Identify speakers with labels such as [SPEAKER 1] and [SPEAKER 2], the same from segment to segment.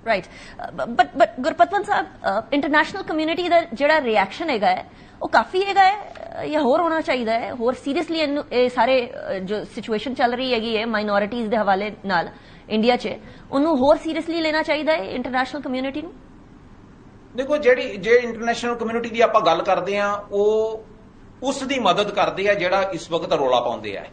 [SPEAKER 1] Right but Gurpatwant साहब international community ਦਾ ਜਿਹੜਾ reaction ਹੈਗਾ ਹੈ ਉਹ ਕਾਫੀ ਹੈਗਾ ਹੈ ਜਾਂ ਹੋਰ ਹੋਣਾ ਚਾਹੀਦਾ ਹੈ ਹੋਰ ਸੀਰੀਅਸਲੀ ਇਹ ਸਾਰੇ ਜੋ ਸਿਚੁਏਸ਼ਨ ਚੱਲ ਰਹੀ ਹੈਗੀ ਹੈ ਮਾਈਨੋਰਿਟੀਜ਼ ਦੇ ਹਵਾਲੇ ਨਾਲ ਇੰਡੀਆ 'ਚ ਉਹਨੂੰ ਹੋਰ ਸੀਰੀਅਸਲੀ ਲੈਣਾ ਚਾਹੀਦਾ ਹੈ ਇੰਟਰਨੈਸ਼ਨਲ ਕਮਿਊਨਿਟੀ ਨੂੰ
[SPEAKER 2] ਦੇਖੋ ਜੇ ਇੰਟਰਨੈਸ਼ਨਲ ਕਮਿਊਨਿਟੀ ਦੀ ਆਪਾਂ ਗੱਲ ਕਰਦੇ ਆ ਉਹ ਉਸ ਦੀ ਮਦਦ ਕਰਦੇ ਆ ਜਿਹੜਾ ਇਸ ਵਕਤ ਰੋਲਾ ਪਾਉਂਦੇ ਆ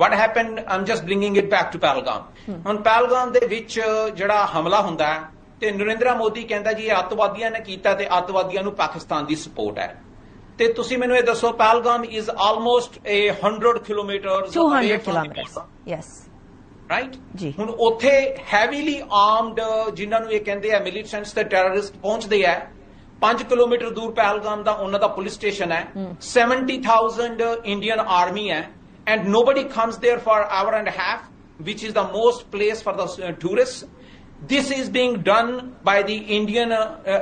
[SPEAKER 2] what happened I'm just bringing it back to Pahalgam ਹੁਣ ਪਹਿਲਗਾਮ ਦੇ ਵਿੱਚ ਜਿਹੜਾ ਹਮਲਾ ਹੁੰਦਾ ਹੈ ਤੇ ਨਰਿੰਦਰ ਮੋਦੀ ਕਹਿੰਦਾ ਜੀ ਇਹ ਅੱਤਵਾਦੀਆਂ ਨੇ ਕੀਤਾ ਤੇ ਅੱਤਵਾਦੀਆਂ ਨੂੰ ਪਾਕਿਸਤਾਨ ਦੀ ਸਪੋਰਟ ਹੈ ਤੇ ਤੁਸੀਂ ਮੈਨੂੰ ਇਹ ਦੱਸੋ Pahalgam is almost 100 kilometers
[SPEAKER 1] 200 kilometers yes
[SPEAKER 2] right ਜੀ ਹੁਣ ਉੱਥੇ ਹੈਵੀਲੀ ਆਰਮਡ ਜਿਨ੍ਹਾਂ ਨੂੰ ਇਹ ਕਹਿੰਦੇ ਆ ਮਿਲੀਟੈਂਟਸ ਤੇ ਟੈਰਰਿਸਟ ਪਹੁੰਚਦੇ ਆ 5 ਕਿਲੋਮੀਟਰ ਦੂਰ ਪਹਿਲਗਾਮ ਦਾ ਉਹਨਾਂ ਦਾ ਪੁਲਿਸ ਸਟੇਸ਼ਨ ਹੈ 70,000 ਇੰਡੀਅਨ ਆਰਮੀ ਹੈ and nobody comes there for an hour and a half, which is the most place for the tourists. This is being done by the Indian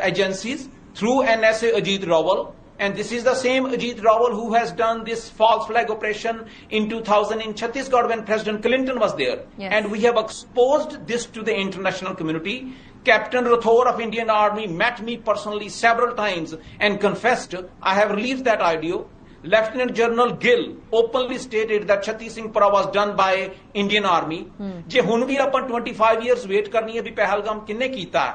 [SPEAKER 2] agencies through NSA Ajit Raval. And this is the same Ajit Raval who has done this false flag operation in 2000 in Chhattisgarh when President Clinton was there. Yes. And we have exposed this to the international community. Captain Rathore of Indian Army met me personally several times and confessed, I have released that audio. Lieutenant General Gill openly stated that Chatti Singhpura was done by Indian Army. ਜੇ ਹੁਣ ਵੀ ਆਪਾਂ 25 years wait ਕਰਨੀ ਹੈ ਵੀ ਪਹਿਲਗਾਮ ਕਿੰਨੇ ਕੀਤਾ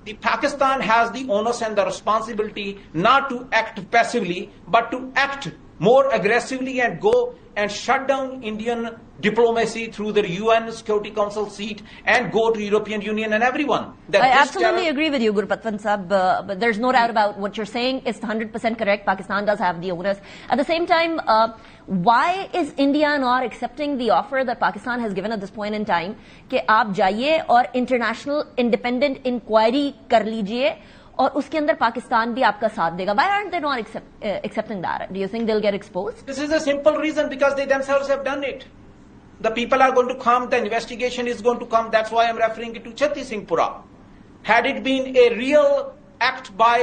[SPEAKER 2] The Pakistan has the onus and the responsibility not to act passively but to act more aggressively and go and shut down Indian diplomacy through the UN Security Council seat and go to European Union and everyone.
[SPEAKER 1] I absolutely agree with you, Gurpatwant Sahab, but there's no doubt about what you're saying. It's 100% correct. Pakistan does have the onus. At the same time, why is India not accepting the offer that Pakistan has given at this point in time कि आप जाइए और international independent inquiry कर लीजिए और उसके अंदर पाकिस्तान भी आपका साथ देगा? Why aren't they not accepting that? Do you think they'll get exposed?
[SPEAKER 2] This is a simple reason, because they themselves have done it. The people are going to come, the investigation is going to come. That's why I'm referring it to Chatti Singhpura. Had it been a real act by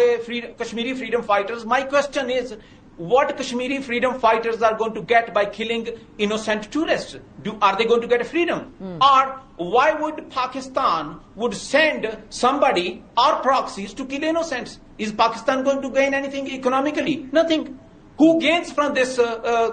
[SPEAKER 2] Kashmiri freedom fighters, my question is, what Kashmiri freedom fighters are going to get by killing innocent tourists? Are they going to get freedom? Or why would Pakistan would send somebody or proxies to kill innocents? Is Pakistan going to gain anything economically? Nothing. Who gains from this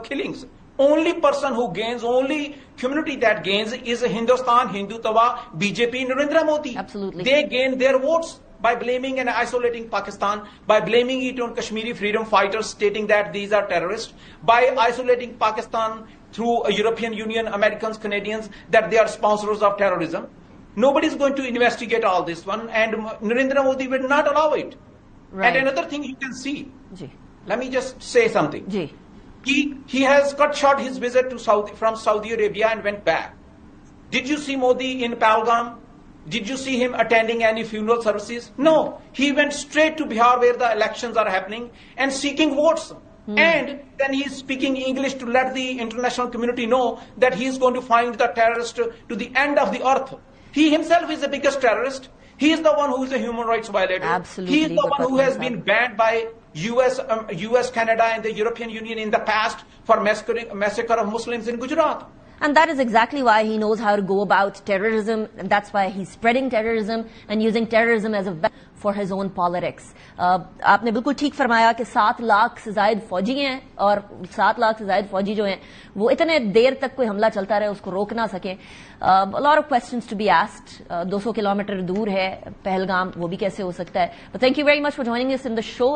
[SPEAKER 2] killings? Only person who gains, only community that gains is Hindustan, Hindutva, BJP, Narendra Modi.
[SPEAKER 1] Absolutely.
[SPEAKER 2] They gain their votes by blaming and isolating Pakistan, by blaming it on Kashmiri freedom fighters, stating that these are terrorists, by isolating Pakistan through European Union, Americans, Canadians, that they are sponsors of terrorism. Nobody is going to investigate all this one, and Narendra Modi will not allow it. Right. And another thing you can see, let me just say something. He has cut short his visit to from Saudi Arabia and went back. Did you see Modi in Pahalgam? Did you see him attending any funeral services? No. He went straight to Bihar where the elections are happening and seeking votes. And then he is speaking English to let the international community know that he is going to find the terrorist to the end of the earth. He himself is the biggest terrorist. He is the one who is a human rights violator.
[SPEAKER 1] Absolutely.
[SPEAKER 2] He is the one who has been banned by US, Canada and the European Union in the past for massacre of Muslims in Gujarat.
[SPEAKER 1] And that is exactly why he knows how to go about terrorism, and that's why he's spreading terrorism and using terrorism as a weapon for his own politics. आपने बिल्कुल ठीक फरमाया कि 7 लाख से ज़ायद फौजी हैं और 7 लाख से ज़ायद फौजी जो हैं वो इतने देर तक कोई हमला चलता रहे उसको रोक ना सके. A lot of questions to be asked. 200 kilometre दूर है पहलगाम, वो भी कैसे हो सकता है? But thank you very much for joining us in the show.